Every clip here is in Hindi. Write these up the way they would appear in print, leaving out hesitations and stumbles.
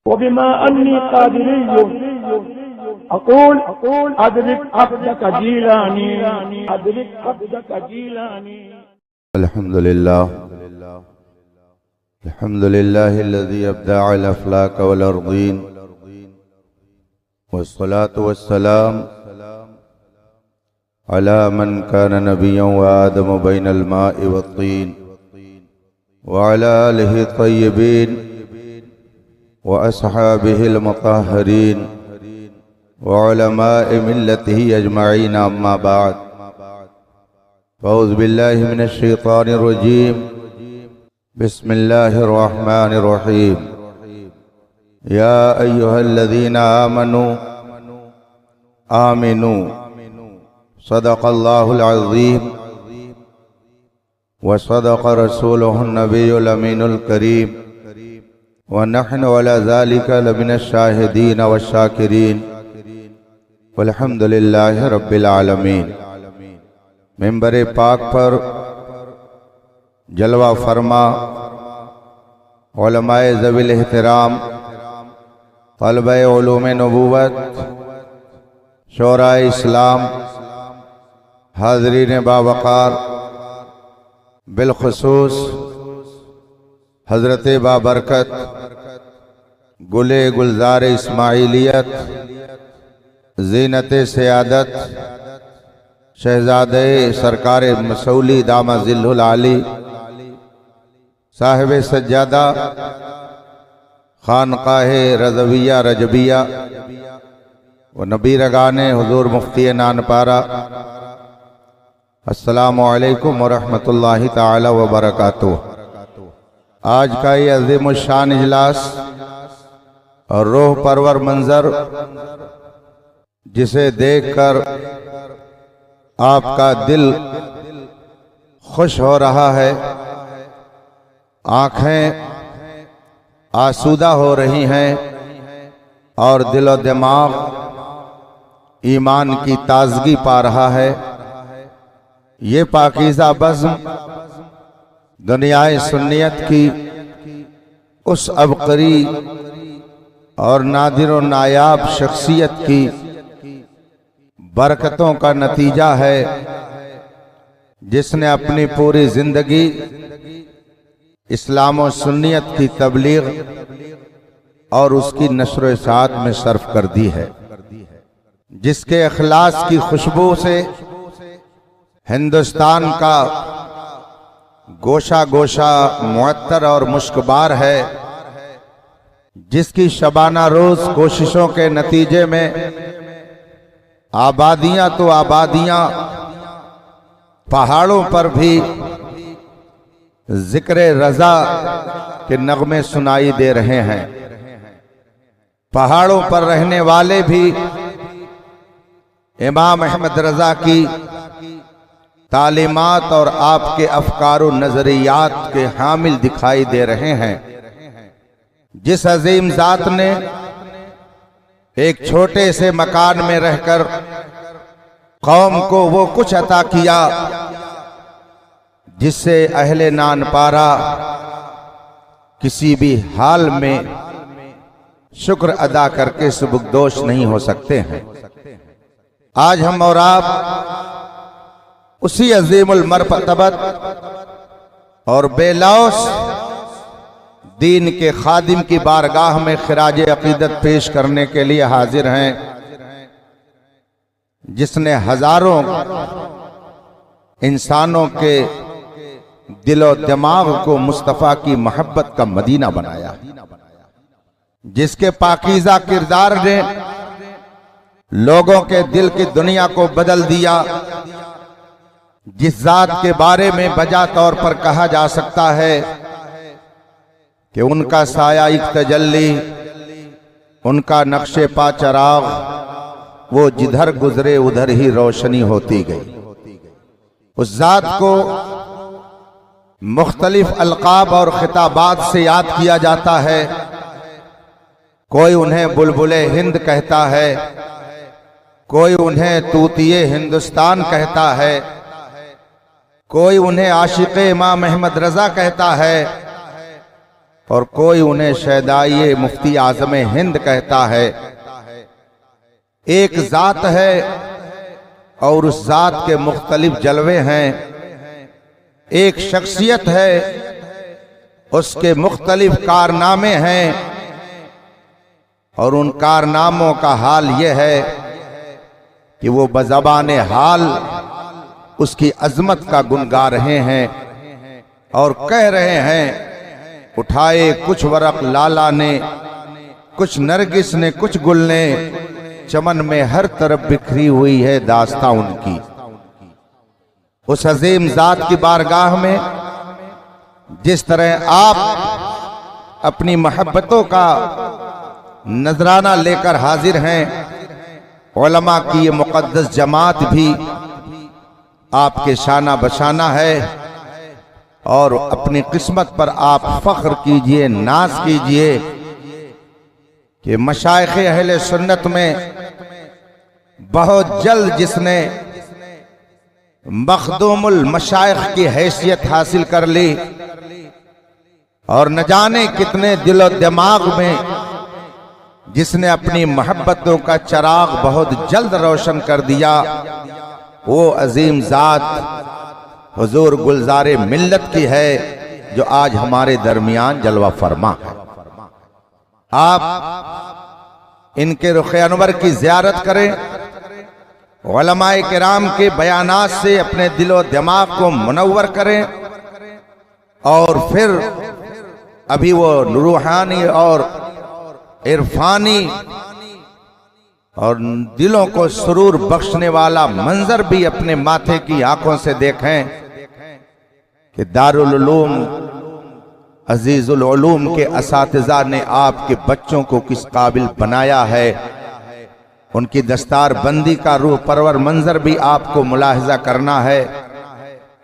वबिमा अन्नी कादिरिय्युन अक़ूल अदरिक अब्दक जीलानी अदरिक अब्दक जीलानी। अल्हम्दुलिल्लाहिल्लज़ी अब्दअल अफ़लाक वल अर्दीन वस्सलातु वस्सलाम अला मन कान नबिय्यन व आदम बैनल माइ वत्तीन व अला आलिहि तय्यबीन व अस्हाबिहिल मुतहहरीन व उलमाए मिल्लतिहि अजमईन अम्मा बाद। अऊज़ु बिल्लाहि मिनश शैतानिर रजीम। बिस्मिल्लाहिर रहमानिर रहीम। या अय्युहल्लज़ीना आमिनू सदक़ल्लाहुल अज़ीम व सदक़ रसूलुहुन नबियुल अमीनुल करीम व नहनु अला ज़ालिका लमिनश शाहिदीन व शाकिरीन वल्हम्दुलिल्लाहि रब्बिल आलमीन। मिंबर पाक पर जलवा फरमा उलमाए ज़विल एहतराम, तलबे उलूम नबूवत, शोराए इस्लाम, हाज़रीन बावक़ार, बिलखुसूस हज़रत बाबरकत गुले गुलजार इस्माइलियत ज़ीनत सयादत शहज़ादे सरकार मसौली दामा ज़िल्लुल आली साहिब सज्जादा खानकाहे रज़विया रजबिया व नबी रगाने हुज़ूर मुफ्ती नानपारा, अस्सलामु अलैकुम व रहमतुल्लाहि ताला व बरकातुहू। आज का ये अज़ीमुश शान इजलास और रूह परवर मंजर जिसे देखकर आपका दिल खुश हो रहा है, आँखें आसूदा हो रही हैं और दिलो दिमाग ईमान की ताजगी पा रहा है। ये पाकीज़ा बज़्म दुनियाए सुन्नियत की उस अबकरी और नादिर व नायाब शख्सियत की बरकतों का नतीजा है जिसने अपनी पूरी जिंदगी इस्लाम और सुन्नियत की तबलीग और उसकी नश्र इशाअत में सर्फ कर दी है, जिसके इखलास की खुशबू से हिंदुस्तान का गोशा गोशा मुअत्तर और मुश्कबार है, जिसकी शबाना रोज कोशिशों के नतीजे में आबादियां तो आबादियां, पहाड़ों पर भी जिक्र रजा के नगमे सुनाई दे रहे हैं। पहाड़ों पर रहने वाले भी इमाम अहमद रजा की तालीमात और आपके अफकार व नजरियात के हामिल दिखाई दे रहे हैं। जिस अजीम जात ने एक छोटे से मकान में रहकर कौम को वो कुछ अता किया जिससे अहले नानपारा किसी भी हाल में शुक्र अदा करके सुबुकदोश नहीं हो सकते हैं। आज हम और आप उसी अजीमुल मरतबत और बेलौस दीन के खादिम की बारगाह में खिराज अकीदत पेश करने के लिए हाजिर हैं, जिसने हजारों इंसानों के दिलो दिमाग को मुस्तफ़ा की मोहब्बत का मदीना बनाया, जिसके पाकीज़ा किरदार ने लोगों के दिल की दुनिया को बदल दिया, जिस जात के बारे में बजा तौर पर कहा जा सकता है कि उनका साया एक तजल्ली, उनका नक्शे पा चराग, वो जिधर गुजरे उधर ही रोशनी होती गई। उस जात को मुख्तलिफ अलकाब और खिताबात से याद किया जाता है। कोई उन्हें बुलबुले हिंद कहता है, कोई उन्हें तूतिए हिंदुस्तान कहता है, कोई उन्हें आशिक़े इमाम अहमद रजा कहता है, और कोई उन्हें शहदाई मुफ्ती आज़म हिंद कहता है। एक जात है और उस जात के मुख्तलिफ जलवे हैं। एक शख्सियत है, उसके मुख्तलिफ कारनामे हैं, और उन कारनामों का हाल यह है कि वो बज़बाने हाल उसकी अजमत का गुन गा रहे हैं और कह रहे हैं, उठाए कुछ वरक लाला ने, कुछ नरगिस ने, कुछ गुल ने, चमन में हर तरफ बिखरी हुई है दास्तां उनकी। उस अजीम जात की बारगाह में जिस तरह आप अपनी मोहब्बतों का नजराना लेकर हाजिर हैं, उलमा की ये मुक़द्दस जमात भी आपके शाना बशाना है, और अपनी किस्मत पर आप फख्र कीजिए, नाज कीजिए कि मशाइख़ अहले सुन्नत में बहुत जल्द जिसने मखदूमुल मशाइख़ की हैसियत हासिल कर ली, और न जाने कितने दिलो दिमाग में जिसने अपनी मोहब्बतों का चिराग बहुत जल्द रोशन कर दिया, वो अजीम जात हुजूर गुलजारे मिल्लत की है, जो आज हमारे दरमियान जलवा फरमा है। आप इनके रुख़ अनवर की ज़ियारत करें, उलमाए किराम के बयानात से अपने दिलो दिमाग को मुनव्वर करें, और फिर अभी वो रूहानी और इरफानी और दिलों को सुरूर बख्शने वाला मंजर भी अपने माथे की आंखों से देखें कि दारुल उलूम अजीजुल उलूम के असातिज़ा ने आपके बच्चों को किस काबिल बनाया है। उनकी दस्तार बंदी का रूह परवर मंजर भी आपको मुलाहिजा करना है।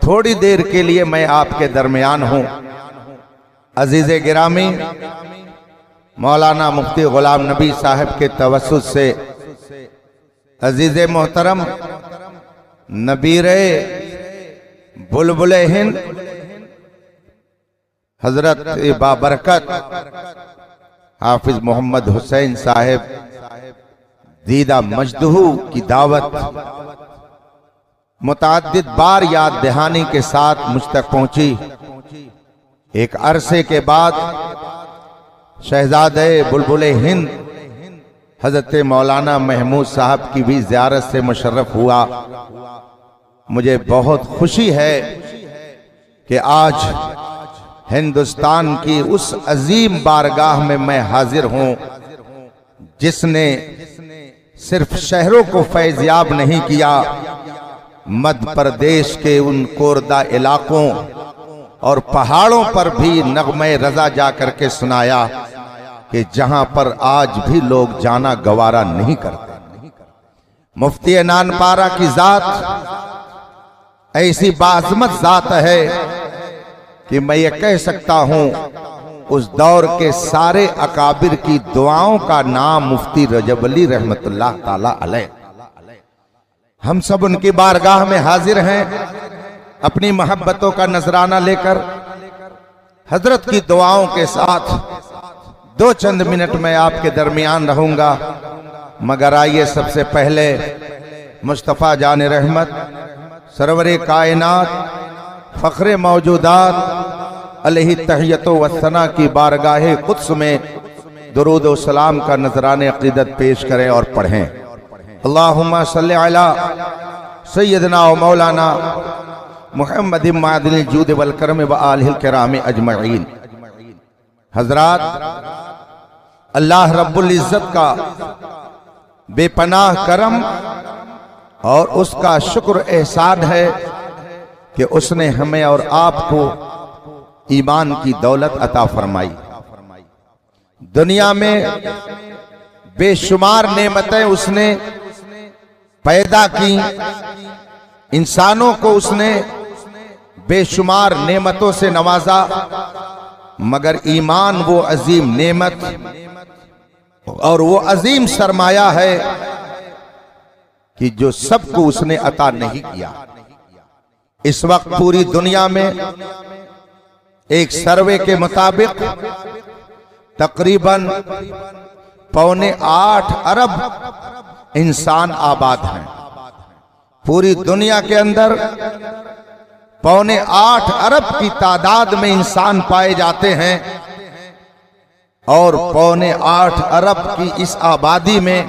थोड़ी देर के लिए मैं आपके दरमियान हूं। अजीज़े गिरामी, मौलाना मुफ्ती गुलाम नबी साहब के तवस्सुत से अजीज़े मोहतरम नबीरे बुलबुले हिंद हजरत बाबरकत हाफिज मोहम्मद हुसैन साहब दीदा मजदहू की दावत मुतअद्दिद बार याद दहानी के साथ मुझ तक पहुंची। एक अरसे के बाद शहजादे बुलबुले हिंद हजरत मौलाना महमूद साहब की भी ज़ियारत से मुशर्रफ हुआ। मुझे बहुत खुशी है कि आज हिंदुस्तान की उस अजीम बारगाह में मैं हाजिर हूं, जिसने सिर्फ शहरों को फैज़याब नहीं किया, मध्य प्रदेश के उन कोरदा इलाकों और पहाड़ों पर भी नगमे रजा जा करके सुनाया कि जहां पर आज भी लोग जाना गवारा नहीं करते। मुफ्ती नानपारा की जात ऐसी बाज़मत जात है कि मैं ये कह सकता हूं, उस दौर के सारे अकाबिर की दुआओं का नाम मुफ्ती रजब अली रहमतुल्लाह ताला अलैह। हम सब उनकी बारगाह में हाजिर हैं, अपनी मोहब्बतों का नजराना लेकर हजरत की दुआओं के साथ दो चंद मिनट में आपके दरमियान रहूंगा। मगर आइए सबसे पहले मुस्तफ़ा जान रहमत सरवरे कायनात फ़ख्रे मौजूदात अलैहि तहियतो वस्सना की बारगाहे कुद्स में दुरूद व सलाम का नजराने अक़ीदत पेश करें और पढ़ें। अल्लाहुम्मा सल्लि अला सय्यदना व मौलाना मुहम्मद मादिल जूद वल करम व आलिहिल किराम अजमईन। हजरात, अल्लाह रब्बुल इज़्ज़त का बेपनाह करम और उसका शुक्र एहसान है कि उसने हमें और आपको ईमान की दौलत अता फरमाई। दुनिया में बेशुमार नेमतें उसने पैदा की, इंसानों को उसने बेशुमार नेमतों से नवाजा, मगर ईमान वो अजीम नेमत और वो अजीम सरमाया है कि जो सबको उसने अता नहीं किया। इस वक्त पूरी दुनिया में एक सर्वे के मुताबिक तकरीबन 7.25 अरब इंसान आबाद हैं। पूरी दुनिया के अंदर 7.25 अरब की तादाद में इंसान पाए जाते हैं और 7.25 अरब की इस आबादी में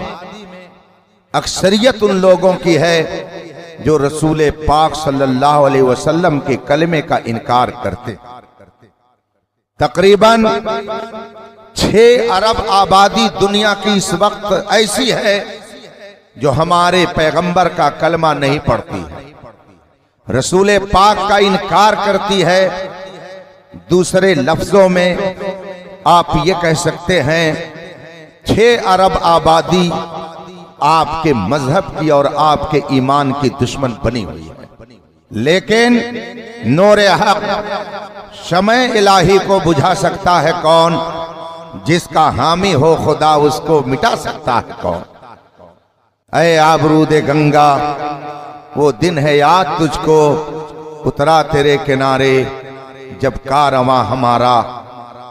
अक्सरियत उन लोगों की है जो रसूल पाक सल्लल्लाहु अलैहि वसल्लम के कलमे का इनकार करते। तकरीबन 6 अरब आबादी दुनिया की इस वक्त ऐसी है जो हमारे पैगंबर का कलमा नहीं पढ़ती है, रसूल पाक का इनकार करती है। दूसरे लफ्जों में आप ये कह सकते हैं 6 अरब आबादी आपके मजहब की और आपके ईमान की दुश्मन बनी हुई है। लेकिन नूर हक शमए इलाही को बुझा सकता है कौन? जिसका हामी हो खुदा उसको मिटा सकता है कौन? ऐ आबरूदे गंगा, वो दिन है याद तुझको, उतरा तेरे किनारे जब कारवां हमारा।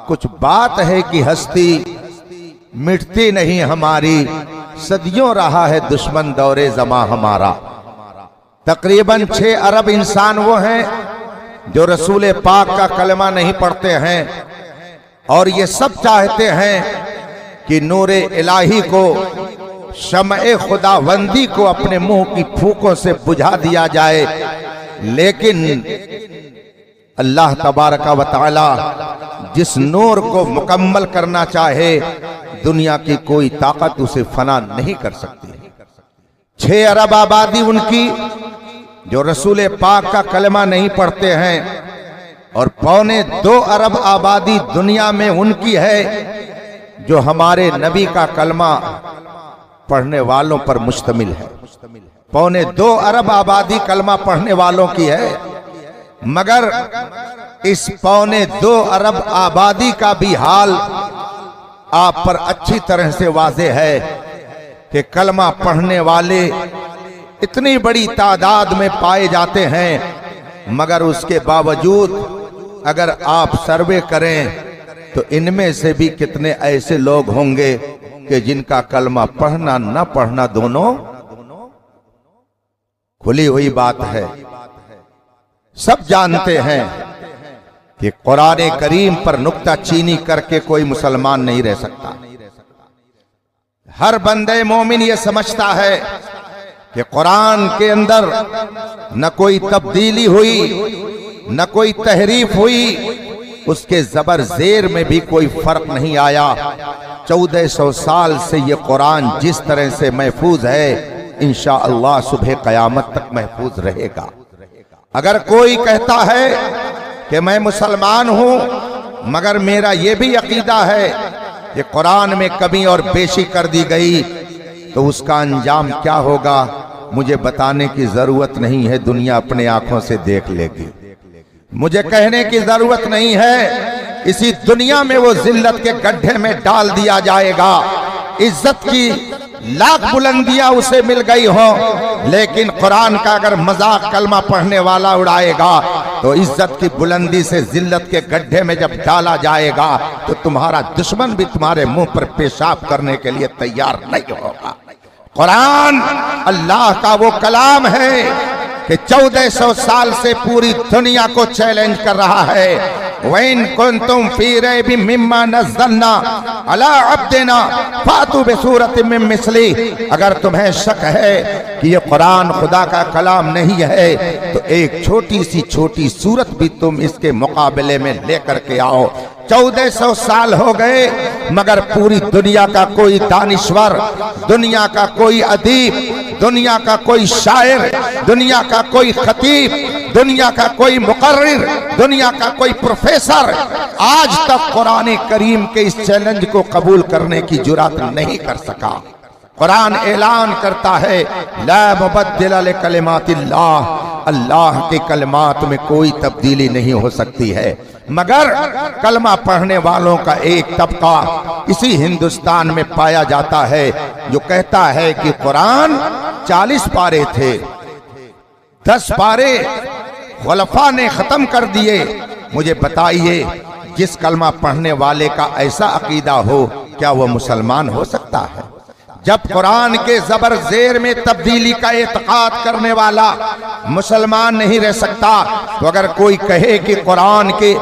कुछ बात है कि हस्ती मिटती नहीं हमारी, सदियों रहा है दुश्मन दौरे जमा हमारा। तकरीबन 6 अरब इंसान वो हैं जो रसूल पाक का कलमा नहीं पढ़ते हैं और ये सब चाहते हैं कि नूर इलाही को, शमए खुदावंदी को अपने मुंह की फूकों से बुझा दिया जाए। लेकिन अल्लाह तबारक व तआला जिस नूर को मुकम्मल करना चाहे, दुनिया की कोई ताकत उसे फना नहीं कर सकती। 6 अरब आबादी उनकी जो रसूल पाक का कलमा नहीं पढ़ते हैं और 2.25 अरब आबादी दुनिया में उनकी है जो हमारे नबी का कलमा पढ़ने वालों पर मुश्तमिल है। 2.25 अरब आबादी कलमा पढ़ने वालों की है, मगर इस 2.25 अरब आबादी का भी हाल आप पर अच्छी तरह से वाज़ेह है कि कलमा पढ़ने वाले इतनी बड़ी तादाद में पाए जाते हैं, मगर उसके बावजूद अगर आप सर्वे करें तो इनमें से भी कितने ऐसे लोग होंगे कि जिनका कलमा पढ़ना न पढ़ना दोनों खुली हुई बात है। सब जानते हैं कि कुरान करीम पर नुक्ता चीनी करके कोई मुसलमान नहीं रह सकता। हर बंदे मोमिन ये समझता है कि कुरान के अंदर न कोई तब्दीली हुई, न कोई तहरीफ हुई, उसके जबर जेर में भी कोई फर्क नहीं आया। 1400 साल से ये कुरान जिस तरह से महफूज है, इंशाअल्लाह सुबह कयामत तक महफूज रहेगा। अगर कोई कहता है कि मैं मुसलमान हूं मगर मेरा यह भी अकीदा है कि कुरान में कमी और पेशी कर दी गई, तो उसका अंजाम क्या होगा मुझे बताने की जरूरत नहीं है, दुनिया अपने आंखों से देख लेगी। मुझे कहने की जरूरत नहीं है, इसी दुनिया में वो जिल्लत के गड्ढे में डाल दिया जाएगा। इज्जत की लाख बुलंदियां उसे मिल गई हो, लेकिन कुरान का अगर मजाक कलमा पढ़ने वाला उड़ाएगा तो इज्जत की बुलंदी से जिल्लत के गड्ढे में जब डाला जाएगा तो तुम्हारा दुश्मन भी तुम्हारे मुंह पर पेशाब करने के लिए तैयार नहीं होगा। कुरान अल्लाह का वो कलाम है कि 1400 साल से पूरी दुनिया को चैलेंज कर रहा है। वइन कुंतुम फी रैबिम मिम्मा नज़्ज़लना अला अब्दिना फातू बिसूरतिम मिन मिस्ली, अगर तुम्हें शक है कि ये कुरान खुदा का कलाम नहीं है तो एक छोटी सी छोटी सूरत भी तुम इसके मुकाबले में लेकर के आओ। 1400 साल हो गए मगर पूरी दुनिया का कोई दानिश्वर, दुनिया का कोई अदीब, दुनिया का कोई शायर, दुनिया का कोई खतीब, दुनिया का कोई मुकर्रिर, दुनिया का कोई प्रोफेसर आज तक कुरान करीम के इस चैलेंज को कबूल करने की जुर्रत नहीं कर सका। कुरान ऐलान करता है ला मुबद्दिल लिकलिमातिल्लाह, अल्लाह के कलमात में कोई तब्दीली नहीं हो सकती है। मगर कलमा पढ़ने वालों का एक तबका इसी हिंदुस्तान में पाया जाता है जो कहता है कि कुरान 40 पारे थे, 10 पारे खुलफा ने खत्म कर दिए, मुझे बताइए, जिस कलमा पढ़ने वाले का ऐसा अकीदा हो, क्या वह मुसलमान हो सकता है? जब कुरान के जबर जेर में तब्दीली का एतकाद करने वाला मुसलमान नहीं रह सकता, तो अगर कोई कहे कि कुरान के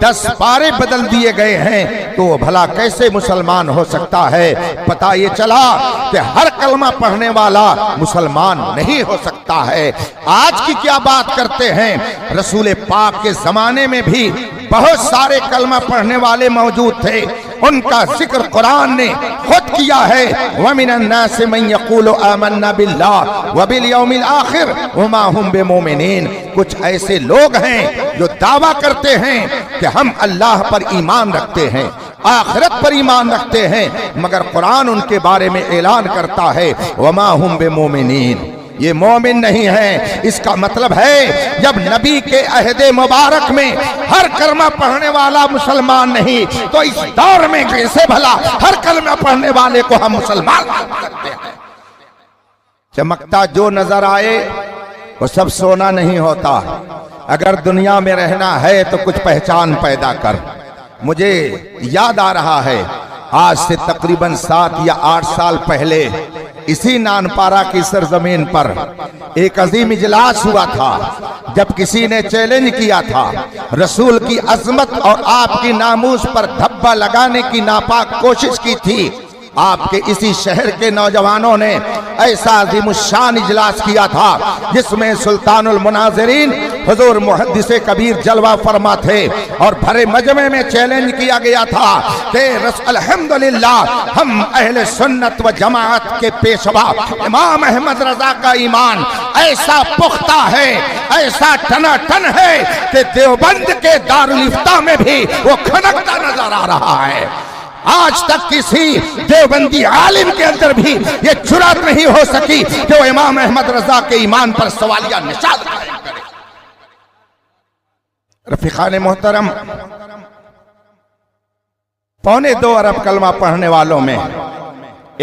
10 पारे बदल दिए गए हैं तो वो भला कैसे मुसलमान हो सकता है? पता ये चला कि हर कलमा पढ़ने वाला मुसलमान नहीं हो सकता है। आज की क्या बात करते हैं, रसूल पाक के जमाने में भी बहुत सारे कलमा पढ़ने वाले मौजूद थे, उनका जिक्र कुरान ने खुद किया है। वमिनन नास मन यक़ूलु आमन्ना बिल्लाह व बिल यौमिल आखिर वमा हुम बिमुमिनीन। कुछ ऐसे लोग हैं जो दावा करते हैं कि हम अल्लाह पर ईमान रखते हैं, आखिरत पर ईमान रखते हैं, मगर कुरान उनके बारे में ऐलान करता है वमा हुम बिमुमिनीन, ये मोमिन नहीं है। इसका मतलब है जब नबी के अहदे मुबारक में हर कलमा पढ़ने वाला मुसलमान नहीं, तो इस दौर में कैसे भला हर कलमा पढ़ने वाले को हम मुसलमान करते हैं? चमकता जो नजर आए वो सब सोना नहीं होता। अगर दुनिया में रहना है तो कुछ पहचान पैदा कर। मुझे याद आ रहा है, आज से तकरीबन 7 या 8 साल पहले इसी नानपारा की सरजमीन पर एक अजीम इजलास हुआ था, जब किसी ने चैलेंज किया था रसूल की अजमत और आपकी नामूस पर धब्बा लगाने की नापाक कोशिश की थी। आपके इसी शहर के नौजवानों ने ऐसा अज़ीमुश्शान इजलास किया था जिसमें सुल्तानुल मुनाज़िरीन हुज़ूर मुहद्दिस कबीर जलवा फरमा थे, और भरे मजमे में चैलेंज किया गया था कि अल्हम्दुलिल्लाह हम अहले सुन्नत व जमाअत के पेशवा इमाम अहमद रजा का ईमान ऐसा पुख्ता है, ऐसा टनाटन है कि देवबंद के दारुल इफ्ता में भी वो खनकता नजर आ रहा है। आज तक किसी देवबंदी आलिम के अंदर भी ये जुर्रत नहीं हो सकी कि वो इमाम अहमद रजा के ईमान पर सवालिया निशान कायम करे। रफीकान मोहतरम, 2.25 अरब कलमा पढ़ने वालों में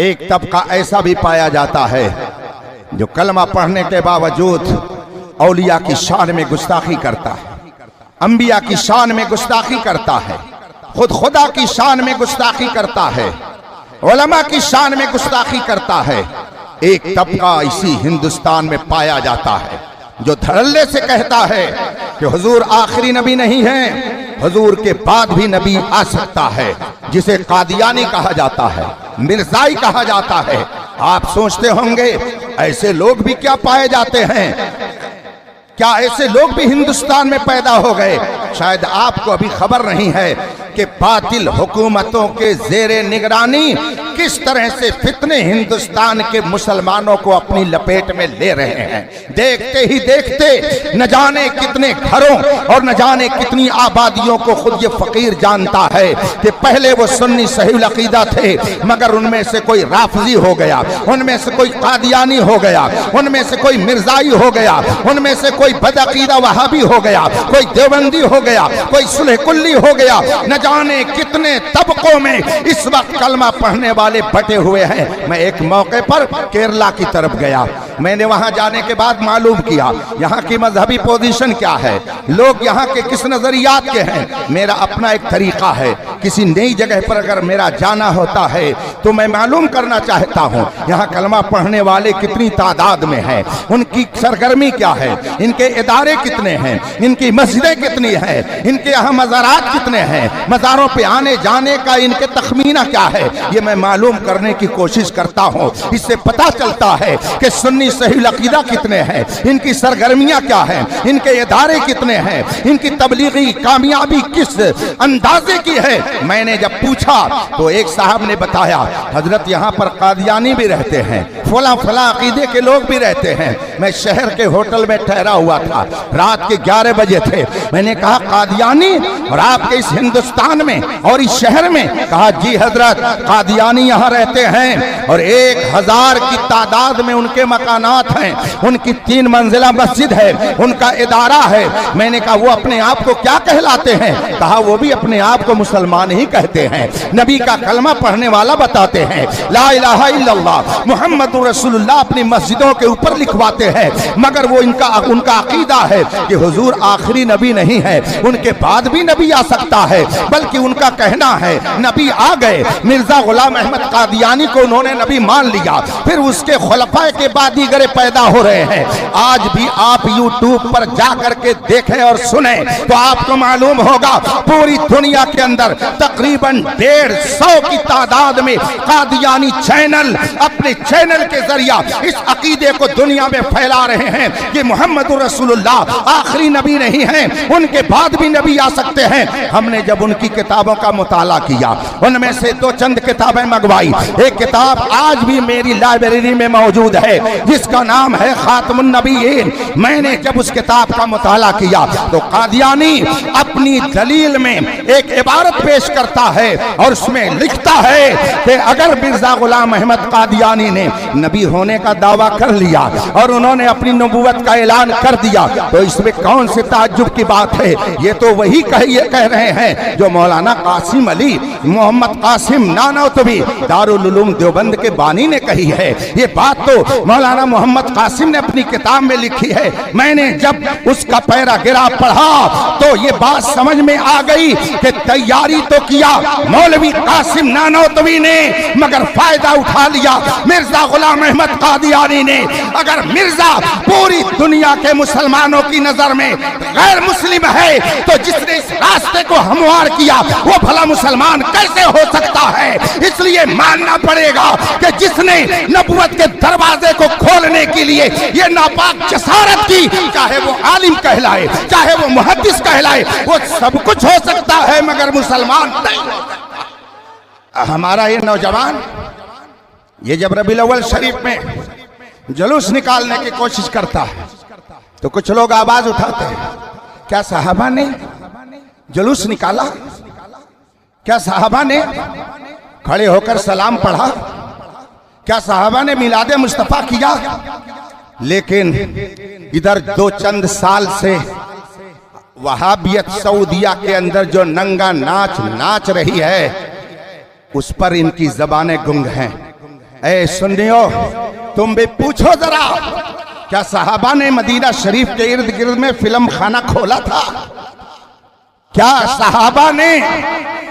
एक तबका ऐसा भी पाया जाता है जो कलमा पढ़ने के बावजूद औलिया की शान में गुस्ताखी करता है, अंबिया की शान में गुस्ताखी करता है, खुद खुदा की शान में गुस्ताखी करता है, उलमा की शान में गुस्ताखी करता है। एक तबका इसी हिंदुस्तान में पाया जाता है जो धड़ल्ले से कहता है कि हुजूर आखिरी नबी नहीं है, हुजूर के बाद भी नबी आ सकता है, जिसे कादियानी कहा जाता है, मिर्जाई कहा जाता है। आप सोचते होंगे ऐसे लोग भी क्या पाए जाते हैं? क्या ऐसे लोग भी हिंदुस्तान में पैदा हो गए? शायद आपको अभी खबर नहीं है कि बातिल हुकूमतों के जेरे निगरानी किस तरह से फितने हिंदुस्तान के मुसलमानों को अपनी लपेट में ले रहे हैं। देखते ही देखते न जाने कितने घरों और न जाने कितनी आबादियों को खुद ये फकीर जानता है कि पहले वो सुन्नी सही अकीदा थे, मगर उनमें से कोई राफजी हो गया, उनमें से कोई कादियानी हो गया, उनमें से कोई मिर्जाई हो गया, उनमें से कोई बदअकीदा वहाबी हो गया, कोई देवबंदी हो गया, कोई सुलह कुल्ली हो गया। न जाने कितने तबकों में इस वक्त कलमा पढ़ने वाले बटे हुए हैं। मैं एक मौके पर केरला की तरफ गया, मैंने वहां जाने के बाद मालूम किया यहाँ की मजहबी पोजीशन क्या है, लोग यहाँ के किस नजरियात के हैं। मेरा अपना एक तरीका है, किसी नई जगह पर अगर मेरा जाना होता है तो मैं मालूम करना चाहता हूँ यहाँ कलमा पढ़ने वाले कितनी तादाद में हैं, उनकी सरगर्मी क्या है, इनके इदारे कितने हैं, इनकी मस्जिदें कितनी हैं, इनके यहाँ मज़ारात कितने हैं, मज़ारों पे आने जाने का इनके तखमीना क्या है, ये मैं मालूम करने की कोशिश करता हूँ। इससे पता चलता है कि सुन्नी सही अकीदा कितने हैं, इनकी सरगर्मियाँ क्या हैं, इनके इदारे कितने हैं, इनकी तबलीगी कामयाबी किस अंदाजे की है। मैंने जब पूछा तो एक साहब ने बताया, हजरत यहाँ पर कादियानी भी रहते हैं, फला फला अकीदे के लोग भी रहते हैं। मैं शहर के होटल में ठहरा हुआ था, रात के 11 बजे थे। मैंने कहा कादियानी और आपके इस हिंदुस्तान में और इस शहर में? कहा जी हजरत, कादियानी यहाँ रहते हैं और 1000 की तादाद में उनके मकानात हैं, उनकी 3 मंजिला मस्जिद है, उनका इदारा है। मैंने कहा वो अपने आप को क्या कहलाते हैं? कहा वो भी अपने आप को मुसलमान ही कहते हैं, नबी का कलमा पढ़ने वाला बताते हैं, ला इलाहा इल्लल्लाह मुहम्मद मोहम्मदुर रसूलुल्लाह अपनी मस्जिदों के ऊपर लिखवाते हैं, मगर वो उनका अकीदा है कि हुजूर आखिरी नबी नहीं है, उनके बाद भी नबी आ सकता है। बल्कि उनका कहना है नबी आ गए, मिर्जा गुलाम अहमद कादियानी को उन्होंने नबी मान लिया, फिर उसके खुलफाए के बाद दीगरे पैदा हो रहे हैं। आज भी आप यूट्यूब पर जा करके देखें और सुने तो आपको मालूम होगा पूरी दुनिया के अंदर तकरीबन 150 की तादाद में कादियानी चैनल अपने चैनल के जरिया इस अकीदे को दुनिया में फैला रहे हैं कि मोहम्मदुर रसूलुल्लाह आखिरी नबी नहीं है, उनके बाद भी नबी आ सकते हैं। हमने जब उनकी किताबों का मुताला किया, उनमें से दो चंद किताबें मंगवाई। एक किताब आज भी मेरी लाइब्रेरी में मौजूद है जिसका नाम है खातमुन नबीयीन। मैंने जब उस किताब का मुताला किया तो कादियानी अपनी दलील में एक इबारत पेश करता है और उसमें लिखता है कि अगर मिर्जा गुलाम अहमद कादियानी ने नबी होने का दावा कर लिया और उन्होंने अपनी नबूवत का ऐलान कर दिया तो इसमें कौन से ताज्जुब की बात है। ये तो वही कह रहे हैं जो मौलाना कासिम अली मोहम्मद कासिम नानौतवी दारुल उलूम देवबंद के बानी ने कही है। ये बात तो मौलाना मोहम्मद कासिम ने अपनी किताब में लिखी है। मैंने जब उसका पैराग्राफ पढ़ा तो ये बात समझ में आ गई कि तैयारी तो किया मौलवी कासिम नानौतवी ने, मगर फायदा उठा लिया मिर्जा गुलाम अहमद कादियानी ने। अगर मिर्जा पूरी दुनिया के मुसलमानों की नजर में गैर मुस्लिम है तो जिसने इस रास्ते को हमवार किया वो भला मुसलमान कैसे हो सकता है। इसलिए मानना पड़ेगा कि जिसने नबूवत के दरवाजे को खोलने के लिए ये नापाक जसारत की, चाहे वो आलिम कहलाए चाहे वो मुहद्दिस कहलाए, वो सब कुछ हो सकता है मगर मुसलमान नहीं हो सकता। हमारा ये नौजवान ये जब रबीउल अव्वल शरीफ में जुलूस निकालने की कोशिश करता है तो कुछ लोग आवाज उठाते हैं, क्या साहबा ने जुलूस निकाला? क्या साहबा ने खड़े होकर सलाम पढ़ा? क्या साहबा ने मिलादे मुस्तफा किया? लेकिन इधर दो चंद साल से वहाबियत सऊदिया के अंदर जो नंगा नाच रही है उस पर इनकी जबानें गुंग हैं। ऐ सुन्नियों, तुम भी पूछो जरा, क्या साहबा ने मदीना शरीफ के इर्द गिर्द में फिल्म खाना खोला था? क्या साहबा ने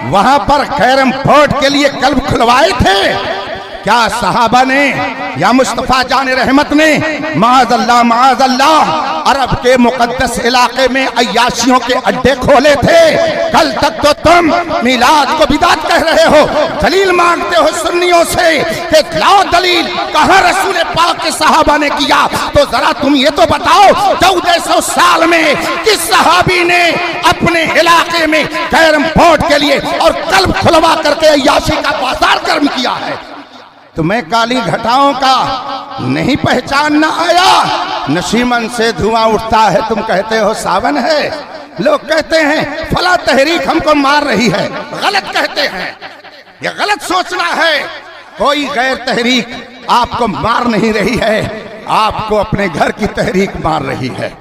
वहां पर कैरम बोर्ड के लिए क्लब खुलवाए थे? क्या साहबा ने या मुस्तफा जान रहमत ने माअज़ल्लाह अरब के मुकद्दस इलाके में अय्याशियों के अड्डे खोले थे? कल तक तो तुम मिलाद को बिदात कह रहे हो, दलील मांगते हो सुन्नियों से कि लाओ दलील, कहां रसूल पाक के साहबा ने किया? तो जरा तुम ये तो बताओ 1400 साल में किस सहाबी ने अपने इलाके में कैरम बोर्ड के लिए और क्लब खुलवा करके अय्याशी का बाजार कर्म किया है? तुम्हें काली घटाओं का नहीं पहचानना आया? नशीमन से धुआं उठता है, तुम कहते हो सावन है। लोग कहते हैं फला तहरीक हमको मार रही है, गलत कहते हैं। ये गलत सोचना है। कोई गैर तहरीक आपको मार नहीं रही है, आपको अपने घर की तहरीक मार रही है।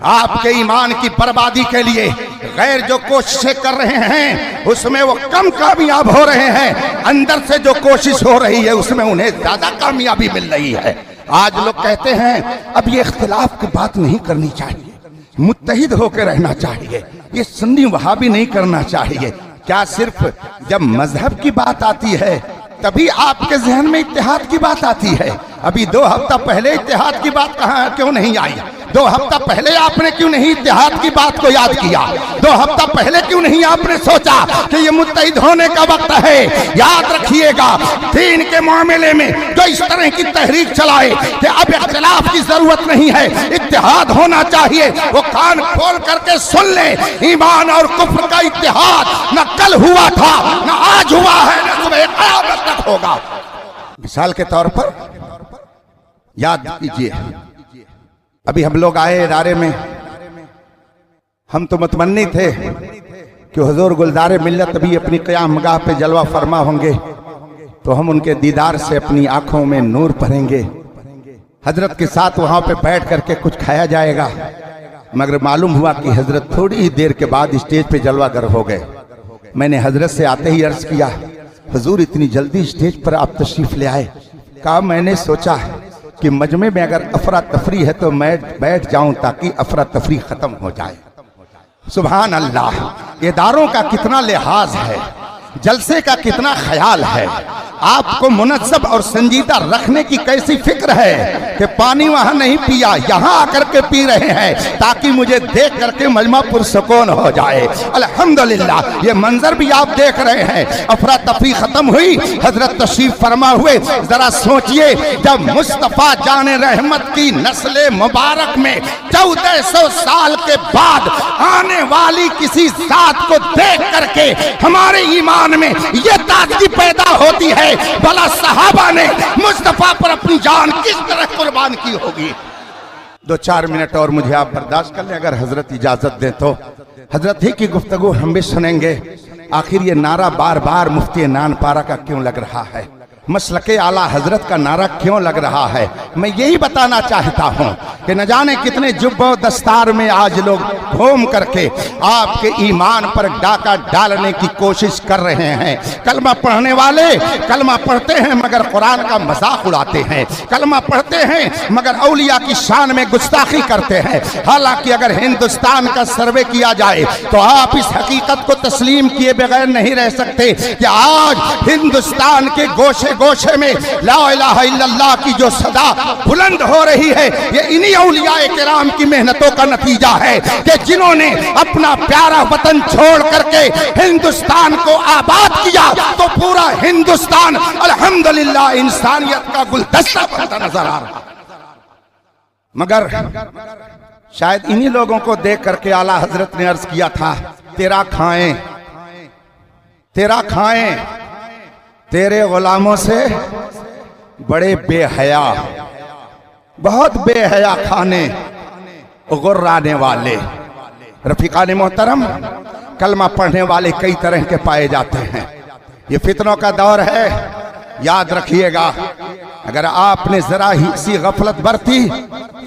आपके ईमान की बर्बादी के लिए गैर जो कोशिशें कर रहे हैं उसमें वो कम कामयाब हो रहे हैं, अंदर से जो कोशिश हो रही है उसमें उन्हें ज्यादा कामयाबी मिल रही है। आज लोग कहते हैं अब ये इख्तिलाफ की बात नहीं करनी चाहिए, मुत्तहिद होकर रहना चाहिए, ये सुन्नी वहाबी नहीं करना चाहिए। क्या सिर्फ जब मजहब की बात आती है तभी आपके जहन में इत्तेहाद की बात आती है? अभी 2 हफ्ता पहले इत्तेहाद की बात क्यों नहीं आई? 2 हफ्ता पहले आपने क्यों नहीं इत्तेहाद की बात को याद किया? 2 हफ्ता पहले क्यों नहीं आपने सोचा कि ये मुत्तहिद होने का वक्त है? याद रखिएगा, दीन के मामले में जो इस तरह की तहरीक चलाए कि अब इख्तिलाफ की जरूरत नहीं है, इत्तेहाद होना चाहिए, वो कान खोल करके सुन ले। ईमान और कुफ्र का इत्तेहाद न कल हुआ था, न आज हुआ है, न सुबह क़यामत तक होगा। मिसाल के तौर पर याद कीजिए, अभी हम लोग आए इदारे में, हम तो मुतमन्नी थे कि हुजूर गुलदारे मिल्लत भी अपनी क़यामगाह पे जलवा फरमा होंगे तो हम उनके दीदार से अपनी आंखों में नूर भरेंगे, हजरत के साथ वहां पे बैठ करके कुछ खाया जाएगा। मगर मालूम हुआ कि हजरत थोड़ी ही देर के बाद स्टेज पे जलवागर हो गए। मैंने हजरत से आते ही अर्ज किया, हुजूर इतनी जल्दी स्टेज पर आप तशरीफ ले आए, कहा मैंने सोचा कि मजमे में अगर अफरा तफरी है तो मैं बैठ जाऊं ताकि अफरा तफरी खत्म हो जाए। सुभान अल्लाह, इदारों का कितना लिहाज है, जलसे का कितना ख्याल है, आपको मुनज़्ज़ब और संजीदा रखने की कैसी फिक्र है कि पानी वहां नहीं पिया, यहां आकर के पी रहे हैं ताकि मुझे देख करके मजमा पुरसुकून हो जाए। अल्हम्दुलिल्लाह, ये मंजर भी आप देख रहे हैं। अफरा तफरी खत्म हुई, हजरत तशरीफ फरमा हुए। जरा सोचिए, जब मुस्तफा जाने रहमत की नस्ल मुबारक में 1400 साल के बाद आने वाली किसी जात को देख करके हमारे ईमान में ये ताजगी पैदा होती है, भला सहाबा ने मुस्तफा पर अपनी जान किस तरह कुर्बान की होगी। 2-4 मिनट और मुझे आप बर्दाश्त कर लें, अगर हजरत इजाजत दें तो। हजरत ही की गुफ्तगू हम भी सुनेंगे। आखिर ये नारा बार बार मुफ्ती नानपारा का क्यों लग रहा है, मसलके आला हजरत का नारा क्यों लग रहा है? मैं यही बताना चाहता हूं कि न जाने कितने जुब्बो दस्तार में आज लोग घूम करके आपके ईमान पर डाका डालने की कोशिश कर रहे हैं। कलमा पढ़ने वाले कलमा पढ़ते हैं मगर कुरान का मजाक उड़ाते हैं, कलमा पढ़ते हैं मगर औलिया की शान में गुस्ताखी करते हैं। हालांकि अगर हिंदुस्तान का सर्वे किया जाए तो आप इस हकीकत को तस्लीम किए बगैर नहीं रह सकते कि आज हिंदुस्तान के गोशे गोशे में ला इलाहा इल्लल्लाह की जो सदा बुलंद हो रही है, ये इन्हीं औलियाए किराम की मेहनतों का नतीजा है कि जिन्होंने अपना प्यारा वतन छोड़ करके हिंदुस्तान को आबाद किया तो पूरा हिंदुस्तान अल्हम्दुलिल्लाह इंसानियत का गुलदस्ता बनता नजर आ रहा। मगर शायद इन्हीं लोगों को देख करके आला हजरत ने अर्ज किया था, तेरा खाएं तेरा खाएं, तेरे गुलामों से बड़े बेहया, बहुत बेहया खाने गुर्राने वाले। रफीकान मोहतरम, कलमा पढ़ने वाले कई तरह के पाए जाते हैं। ये फितनों का दौर है, याद रखिएगा। अगर आपने जरा ही सी गफलत बरती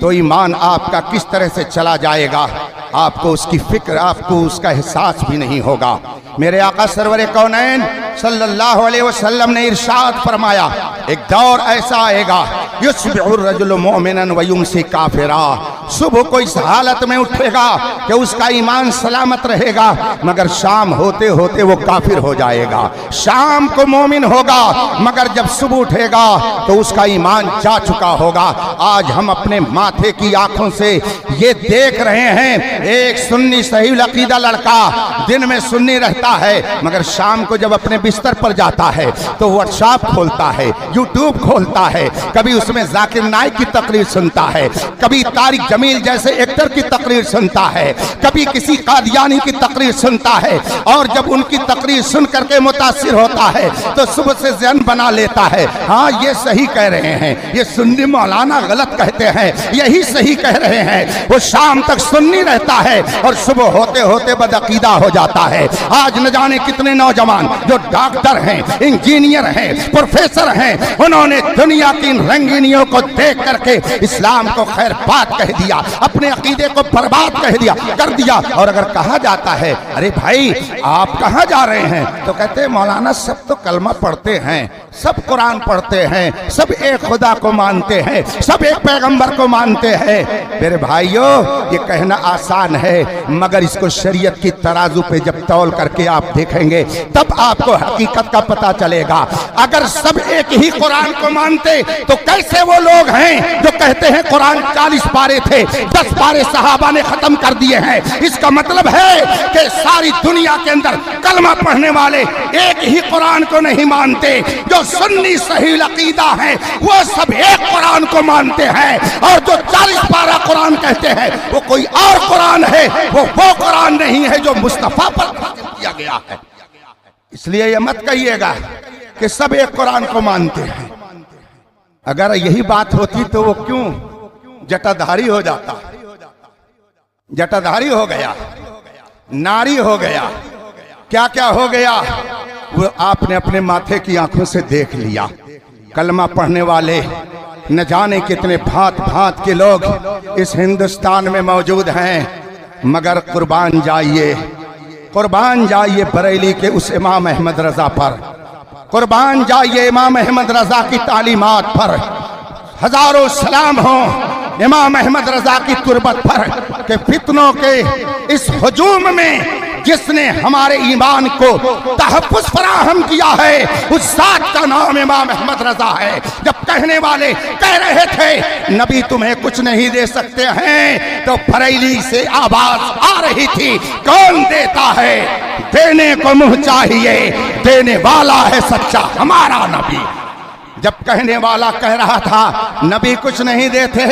तो ईमान आपका किस तरह से चला जाएगा, आपको उसकी फिक्र, आपको उसका एहसास भी नहीं होगा। मेरे आका सरवरे कौनैन सल्लल्लाहु अलैहि वसल्लम ने इरशाद फरमाया, एक दौर ऐसा आएगा, युस्बिहुर रजुलु मुमिनन व युमसी काफिरा। सुबह को इस हालत में उठेगा कि उसका ईमान सलामत रहेगा, मगर शाम होते होते वो काफिर हो जाएगा। शाम को मोमिन होगा, मगर जब सुबह उठेगा तो उसका ईमान जा चुका होगा। आज हम अपने माथे की आंखों से ये देख रहे हैं, एक सुन्नी सही अकीदा लड़का दिन में सुन्नी रहता है, मगर शाम को जब अपने बिस्तर पर जाता है तो व्हाट्सएप खोलता है, यूट्यूब खोलता है, कभी उसमें जाकिर नाइक की तकरीर सुनता है, कभी तारिक जमील जैसे एक्टर की तकरीर सुनता है, कभी किसी कादियानी की तकरीर सुनता है। और जब उनकी तकरीर सुन करके मुतासिर होता है तो सुबह से ज़हन बना लेता है, हाँ ये सही कह रहे हैं, ये सुन्नी मौलाना गलत कहते हैं, यही सही कह रहे हैं। वो शाम तक सुन्नी रहता है और सुबह होते होते बदअकीदा हो जाता है। आज न जाने कितने नौजवान जो डॉक्टर हैं, इंजीनियर हैं, प्रोफेसर हैं, उन्होंने दुनिया की इन रंगीनियों को देख करके इस्लाम को खैर बात कह दिया, अपने अकीदे को बर्बाद कह दिया कर दिया। और अगर कहा जाता है, अरे भाई आप कहाँ जा रहे हैं, तो कहते हैं मौलाना सब तो कलमा पढ़ते हैं, सब कुरान पढ़ते हैं, सब एक खुदा को मानते हैं, सब एक पैगंबर को मानते हैं। मेरे भाइयों, ये कहना आसान है, मगर इसको शरीयत की तराजू पे जब तौल करके आप देखेंगे तब आपको हकीकत का पता चलेगा। अगर सब एक ही कुरान को मानते तो कैसे वो लोग हैं जो कहते हैं कुरान 40 पारे थे, 10 पारे सहाबा ने खत्म कर दिए हैं। इसका मतलब है कि सारी दुनिया के अंदर कलमा पढ़ने वाले एक ही कुरान को नहीं मानते। जो सुन्नी सही अकीदा है वो सब एक कुरान को मानते हैं, और जो 40 पारा कुरान कहते हैं वो कोई और कुरान है, वो कुरान नहीं है जो मुस्तफा पर किया गया है। इसलिए ये मत कहिएगा कि सब एक कुरान को मानते हैं। अगर यही बात होती तो वो क्यों जटाधारी हो जाता, जटाधारी हो गया, नारी हो गया, क्या क्या हो गया, वो आपने अपने माथे की आंखों से देख लिया। कलमा पढ़ने वाले न जाने कितने भांत भांत के लोग इस हिंदुस्तान में मौजूद हैं, मगर कुर्बान जाइए बरेली के उस इमाम अहमद रजा पर, कुर्बान जाइए इमाम अहमद रजा की तालीमात पर, हजारों सलाम हो इमाम अहमद रजा की तुरबत पर कि फितनों के इस हुजूम में जिसने हमारे ईमान को तहफ़्फ़ुज़ फराहम किया है, उस ज़ात का नाम इमाम अहमद रजा है। जब कहने वाले कह रहे थे नबी तुम्हें कुछ नहीं दे सकते हैं, तो फरेली से आवाज आ रही थी, कौन देता है? देने को मुंह चाहिए, देने वाला है सच्चा हमारा नबी। जब कहने वाला कह रहा था नबी कुछ नहीं देते,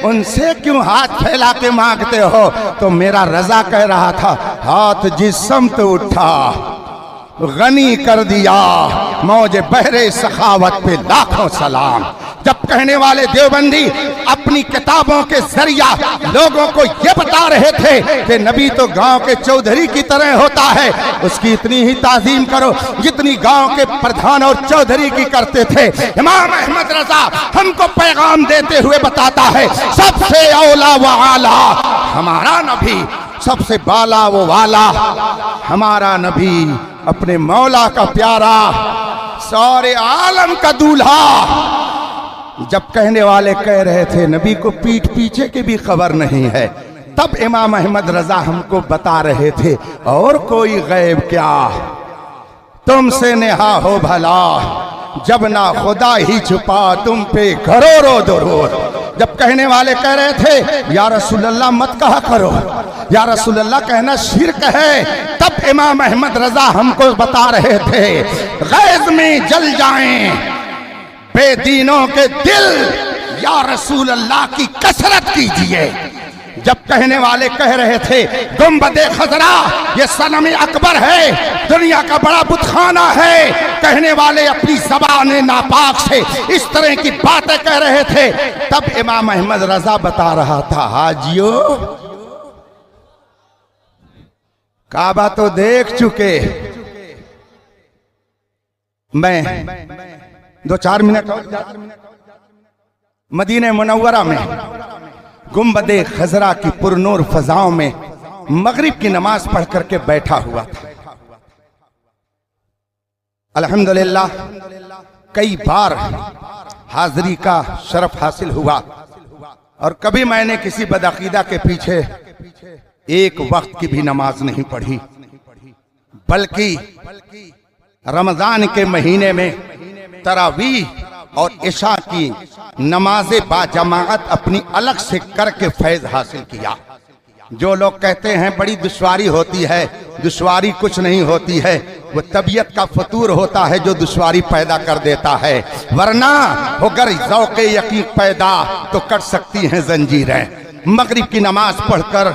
उनसे क्यों हाथ फैला के मांगते हो, तो मेरा रजा कह रहा था हाथ जिस समत उठा गनी कर दिया, मौजे बहरे सखावत पे लाखों सलाम। जब कहने वाले देवबंदी अपनी किताबों के जरिया लोगों को ये बता रहे थे कि नबी तो गांव के चौधरी की तरह होता है, उसकी इतनी ही ताजीम करो जितनी गांव के प्रधान और चौधरी की करते थे, इमाम अहमद रजा हमको पैगाम देते हुए बताता है सबसे औला व आला हमारा नबी, सबसे बाला वो वाला हमारा नबी, अपने मौला का प्यारा, सारे आलम का दूल्हा। जब कहने वाले कह रहे थे नबी को पीठ पीछे की भी खबर नहीं है, तब इमाम अहमद रजा हमको बता रहे थे और कोई गैब क्या, तुमसे नेहा हो भला जब ना खुदा ही छुपा तुम पे करोड़ों दुरूद। जब कहने वाले कह रहे थे या रसूल अल्लाह मत कहा करो, या रसूल अल्लाह कहना शिर्क है, तब इमाम अहमद रजा हमको बता रहे थे गैज़ में जल जाएं बेदीनों के दिल, या रसूल अल्लाह की कसरत कीजिए। जब कहने वाले कह रहे थे गुंबदे खजरा ये सनम अकबर है, दुनिया का बड़ा बुतखाना है, कहने वाले अपनी ज़बान नापाक से इस तरह की बातें कह रहे थे, तब इमाम अहमद रजा बता रहा था हाजियो काबा तो देख चुके, मैं 2-4 मिनट मदीने मुनव्वरा में गुंबदे खजरा की पुरनूर फजाओं में मगरिब की नमाज पढ़ करके बैठा हुआ था। अल्हम्दुलिल्लाह कई बार हाजिरी का शरफ हासिल हुआ, और कभी मैंने किसी बदअकीदा के पीछे एक वक्त की भी नमाज नहीं पढ़ी, बल्कि रमजान के महीने में तरावीह और इशा की नमाज़े बाजमाअत अपनी अलग से करके फैज हासिल किया। जो लोग कहते हैं बड़ी दुश्वारी होती है, दुश्वारी कुछ नहीं होती है, वो तबीयत का फतूर होता है जो दुश्वारी पैदा कर देता है, वरना अगर ज़ौक़े यकीन पैदा तो कर सकती हैं जंजीरें। मगरिब की नमाज पढ़कर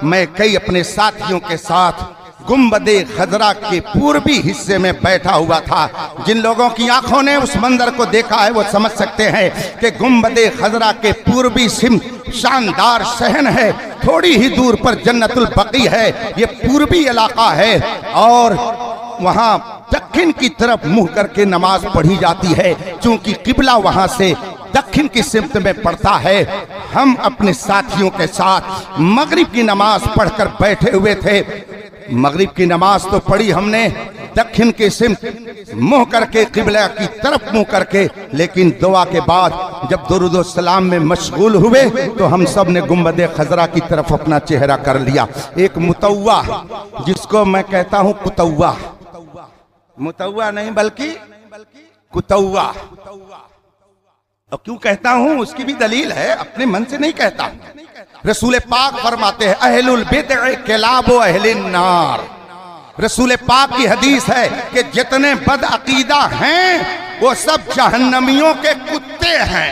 मैं कई अपने साथियों के साथ गुंबदे खजरा के पूर्वी हिस्से में बैठा हुआ था। जिन लोगों की आंखों ने उस मंजर को देखा है वो समझ सकते हैं कि गुंबदे खजरा के पूर्वी सिमत शानदार सहन है, थोड़ी ही दूर पर जन्नतुल बकी है, ये पूर्वी इलाका है, और वहाँ दक्षिण की तरफ मुंह करके नमाज पढ़ी जाती है, चूंकि किबला वहाँ से दक्षिण की सिमत में पड़ता है। हम अपने साथियों के साथ मगरिब की नमाज पढ़कर बैठे हुए थे। मगरिब की नमाज तो पढ़ी हमने दक्षिण के सिमत मुंह करके, किबला की तरफ मुंह करके, लेकिन दुआ के बाद जब दुरूद व सलाम में मशगूल हुए तो हम सब ने गुंबदे खजरा की तरफ अपना चेहरा कर लिया। एक मुतव्वा, जिसको मैं कहता हूँ कुतव्वा, मुतव्वा नहीं बल्कि कुतव्वा, और क्यों कहता हूँ उसकी भी दलील है, अपने मन से नहीं कहता। रसूल पाक फरमाते हैं अहलुल बिदअ किलाबु अहलिन नार। रसूल पाक की हदीस है कि जितने बदअकीदा हैं वो सब जहन्नमियों के कुत्ते हैं।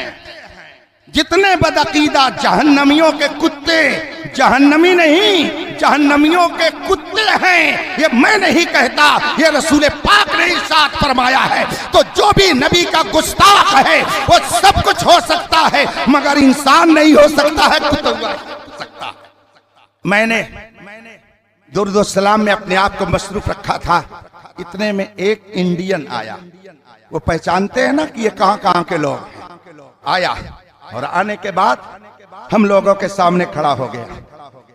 जितने बदअकीदा जहन्नमियों के कुत्ते, जहन्नमी नहीं जहन्नमियों के कुत्ते हैं, ये मैं नहीं कहता, ये रसूल पाक ने इरशाद फरमाया है। तो जो भी नबी का गुस्ताख है वो सब कुछ हो सकता है मगर इंसान नहीं हो सकता है, कुत्ता हो सकता। मैंने दुरूद व सलाम में अपने आप को मसरूफ रखा था, इतने में एक इंडियन आया। वो पहचानते हैं ना कि ये कहाँ कहाँ के लोग हैं। आया और आने के बाद हम लोगों के सामने खड़ा हो गया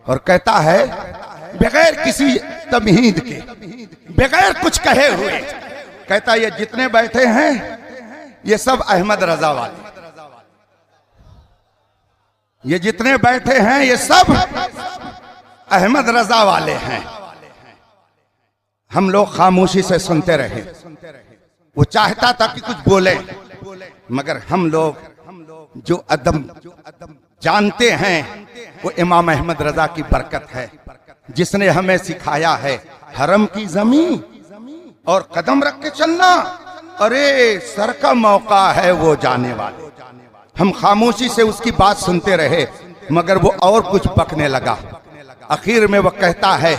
और कहता है बगैर किसी तमहीद के, बगैर कुछ कहे हुए, कहता ये जितने बैठे हैं ये सब अहमद रजा वाले, ये जितने बैठे हैं ये सब अहमद रजा वाले हैं। हम लोग खामोशी से सुनते रहे। वो चाहता था कि कुछ बोले, मगर हम लोग जो अदब जानते हैं वो इमाम अहमद रजा की बरकत है, जिसने हमें सिखाया है हरम की जमीन और कदम रख के चलना। अरे सर का मौका है वो जाने वाले। हम खामोशी से उसकी बात सुनते रहे, मगर वो और कुछ बकने लगा। आखिर में वो कहता है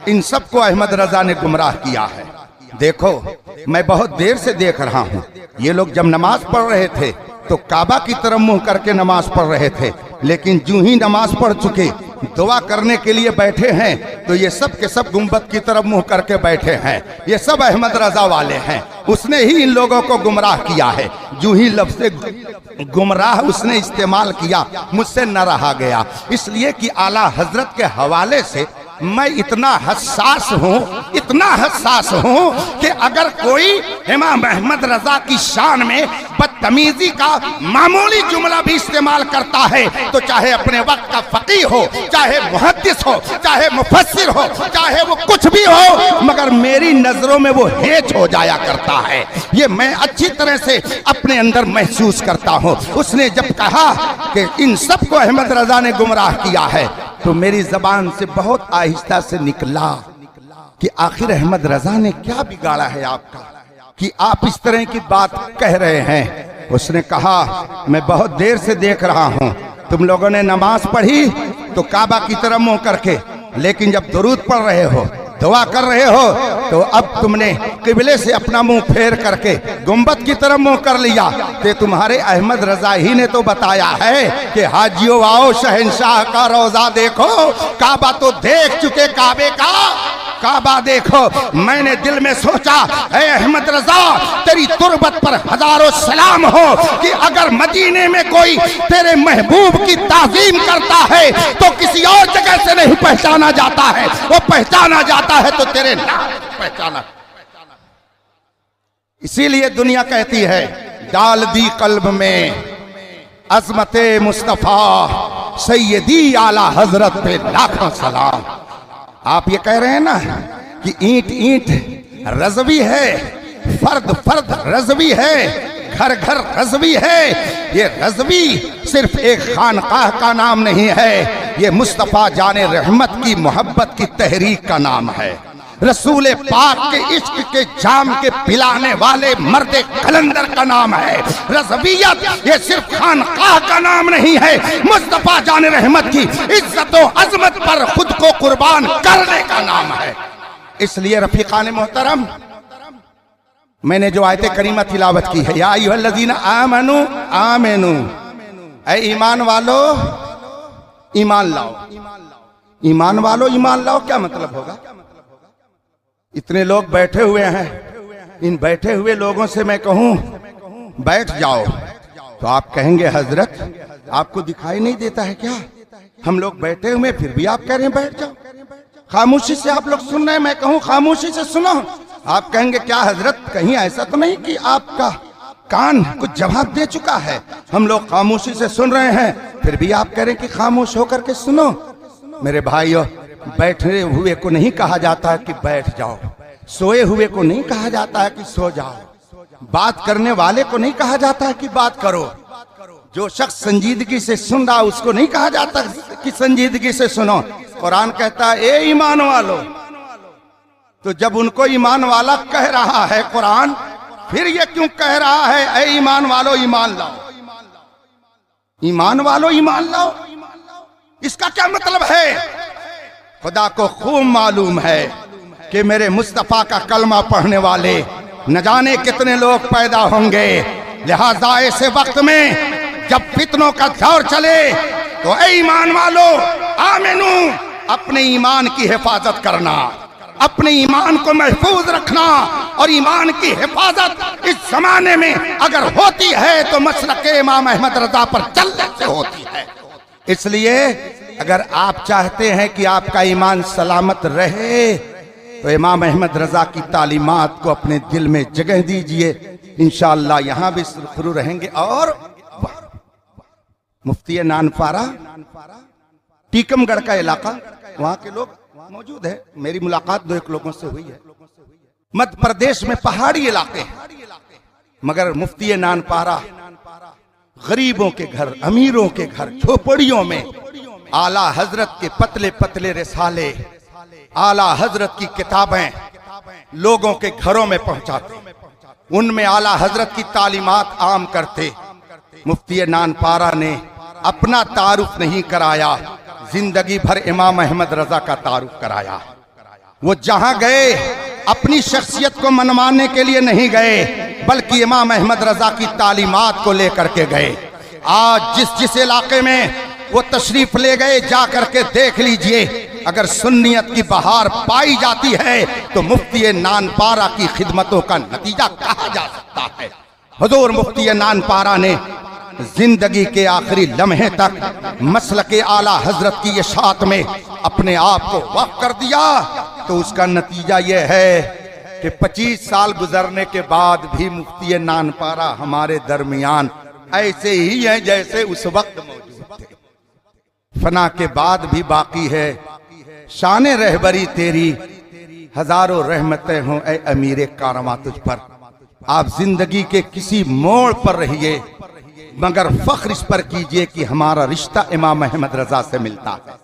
इन सबको अहमद रजा ने गुमराह किया है। देखो मैं बहुत देर से देख रहा हूँ, ये लोग जब नमाज पढ़ रहे थे तो काबा की तरफ मुंह करके नमाज पढ़ रहे थे, लेकिन जो ही नमाज पढ़ चुके दुआ करने के लिए बैठे हैं तो ये सब के सब गुंबद की तरफ मुंह करके बैठे हैं। ये सब अहमद रजा वाले हैं। उसने ही इन लोगों को गुमराह किया है। जो ही लफ्ज़ गुमराह उसने इस्तेमाल किया, मुझसे न रहा गया, इसलिए कि आला हजरत के हवाले से मैं इतना हसास हूँ कि अगर कोई इमाम अहमद रजा की शान में बदतमीजी का मामूली जुमला भी इस्तेमाल करता है तो चाहे अपने वक्त का फकीह हो, चाहे मुहद्दिस हो, चाहे मुफस्सिर हो, चाहे वो कुछ भी हो, मगर मेरी नजरों में वो हेच हो जाया करता है। ये मैं अच्छी तरह से अपने अंदर महसूस करता हूँ। उसने जब कहा कि इन सबको अहमद रजा ने गुमराह किया है तो मेरी जबान से बहुत आहिस्ता से निकला कि आखिर अहमद रजा ने क्या बिगाड़ा है आपका कि आप इस तरह की बात कह रहे हैं। उसने कहा मैं बहुत देर से देख रहा हूं, तुम लोगों ने नमाज पढ़ी तो काबा की तरफ मुंह करके, लेकिन जब दुरूद पढ़ रहे हो, दुआ कर रहे हो, तो अब तुमने किबले से अपना मुंह फेर करके गुंबद की तरफ मुंह कर लिया। तो तुम्हारे अहमद रजा ही ने तो बताया है कि हाजियो आओ शहंशाह का रोजा देखो, काबा तो देख चुके, काबा देखो। मैंने दिल में सोचा है अहमद रजा तेरी तुरबत पर हजारों सलाम हो कि अगर मदीने में कोई तेरे महबूब की ताजीम करता है तो किसी और जगह से नहीं पहचाना जाता है, वो पहचाना जाता है तो तेरे नाम पहचाना। इसीलिए दुनिया कहती है डाल दी कल्ब में अजमते मुस्तफा सैयदी आला हजरत पे लाखों सलाम। आप ये कह रहे हैं ना कि ईंट ईंट रज़वी है, फर्द फर्द रज़वी है, घर घर रज़वी है। ये रज़वी सिर्फ एक खानकाह का नाम नहीं है, ये मुस्तफ़ा जाने रहमत की मोहब्बत की तहरीक का नाम है। रसूल पाक के इश्क के जाम के पिलाने वाले मर्द कलंदर का नाम है। रज़वियत ये सिर्फ खानकाह का नाम नहीं है, मुस्तफ़ा जाने रहमत की इज्जत व अजमत पर खुद को कुर्बान करने का नाम है। इसलिए रफीकान मोहतरम, मैंने जो आयत करीमा तिलावत की है, या अय्युहल्लज़ीना आमनू आमिनू, ऐ ईमान वालो ईमान लाओ। ईमान वालो ईमान लाओ क्या मतलब होगा? इतने लोग बैठे हुए हैं, इन बैठे हुए लोगों से मैं कहूं बैठ जाओ तो आप कहेंगे हजरत आपको दिखाई नहीं देता है क्या? हम लोग बैठे हुए फिर भी आप कह रहे हैं बैठ जाओ। खामोशी से आप लोग सुन रहे हैं, मैं कहूं खामोशी से सुनो। आप कहेंगे क्या हजरत कहीं ऐसा तो नहीं कि आपका कान कुछ जवाब दे चुका है? हम लोग खामोशी से सुन रहे हैं फिर भी आप कह रहे हैं कि खामोश होकर के सुनो। मेरे भाइयों, बैठे हुए को नहीं कहा जाता है कि बैठ जाओ, सोए हुए को नहीं कहा जाता है कि सो जाओ, बात करने वाले को नहीं कहा जाता है कि बात करो। जो शख्स संजीदगी से सुन रहा उसको नहीं कहा जाता कि संजीदगी से सुनो। कुरान कहता है ए ईमान वालो, तो जब उनको ईमान वाला कह रहा है कुरान, फिर ये क्यों कह रहा है ए ईमान वालो ईमान लाओ? ईमान वालो ईमान लाओ, इसका क्या मतलब है? खुदा को खूब मालूम है कि मेरे मुस्तफा का कलमा पढ़ने वाले न जाने कितने लोग पैदा होंगे। लिहाजा ऐसे वक्त में जब फितनों का दौर चले तो ऐ ईमान वालो आमिनू, अपने ईमान की हिफाजत करना, अपने ईमान को महफूज रखना। और ईमान की हिफाजत इस जमाने में अगर होती है तो मसलक इमाम अहमद रजा पर चलने से होती है। इसलिए अगर आप चाहते हैं कि आपका ईमान सलामत रहे तो इमाम अहमद रजा की तालीमात को अपने दिल में जगह दीजिए, इंशाअल्लाह यहां भी सुरखरू रहेंगे। और मुफ्ती नानपारा टीकमगढ़ का इलाका, वहां के लोग मौजूद है, मेरी मुलाकात 2-1 लोगों से हुई है। मध्य प्रदेश में पहाड़ी इलाके हैं, मगर मुफ्ती नानपारा गरीबों के घर, अमीरों के घर, झोपड़ियों में आला हजरत के पतले पतले रिसाले, आला हजरत की किताबें लोगों के घरों में पहुंचाते, उनमें आला हजरत की तालीमात आम करते। मुफ्ती नानपारा ने अपना तारुफ नहीं कराया, जिंदगी भर इमाम अहमद रजा का तारुफ कराया। वो जहां गए अपनी शख्सियत को मनवाने के लिए नहीं गए, बल्कि इमाम अहमद रजा की तालीमात को लेकर के गए। आज जिस जिस इलाके में वो तशरीफ ले गए, जा करके देख लीजिए, अगर सुन्नियत की बहार पाई जाती है तो मुफ्ती नानपारा की खिदमतों का नतीजा कहा जा सकता है। हुजूर मुफ्ती नानपारा ने जिंदगी के आखिरी लम्हे तक मसलके आला हजरत की इशाअत में अपने आप को वक्फ कर दिया, तो उसका नतीजा यह है कि 25 साल गुजरने के बाद भी मुफ्ती नानपारा हमारे दरमियान ऐसे ही हैं जैसे उस वक्त मौजूद थे। फना के बाद भी बाकी है शाने रहबरी तेरी, हजारों रहमतें हों ए अमीरे कारवां तुझ पर। आप जिंदगी के किसी मोड़ पर रहिए, मगर फख्र इस पर कीजिए कि हमारा रिश्ता इमाम अहमद रजा से मिलता है।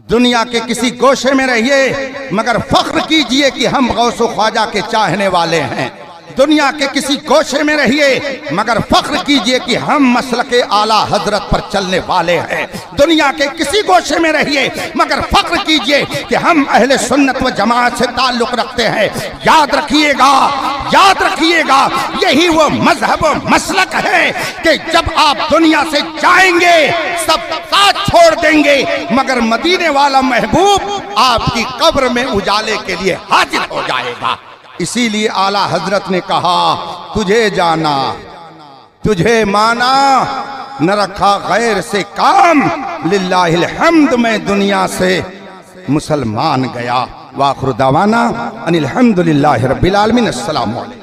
दुनिया के किसी गोशे में रहिए, मगर फख्र कीजिए कि हम गौसो ख्वाजा के चाहने वाले हैं। दुनिया के किसी गोशे में रहिए, मगर फख्र कीजिए कि हम मसलके आला हजरत पर चलने वाले हैं। दुनिया के किसी गोशे में रहिए, मगर फख्र कीजिए कि हम अहले सुन्नत व जमात से ताल्लुक रखते हैं। याद रखिएगा, याद रखिएगा, यही वो मजहब व मसलक है कि जब आप दुनिया से जाएंगे सब साथ छोड़ देंगे, मगर मदीने वाला महबूब आपकी कब्र में उजाले के लिए हाजिर हो जाएगा। इसीलिए आला हजरत ने कहा, तुझे जाना तुझे माना, न रखा गैर से काम, लिल्लाहिल हम्द में दुनिया से मुसलमान गया। वाखिर दावाना अनिल हम्दुलिल्लाहि रब्बिल आलमीन। अस्सलामु अलैकुम।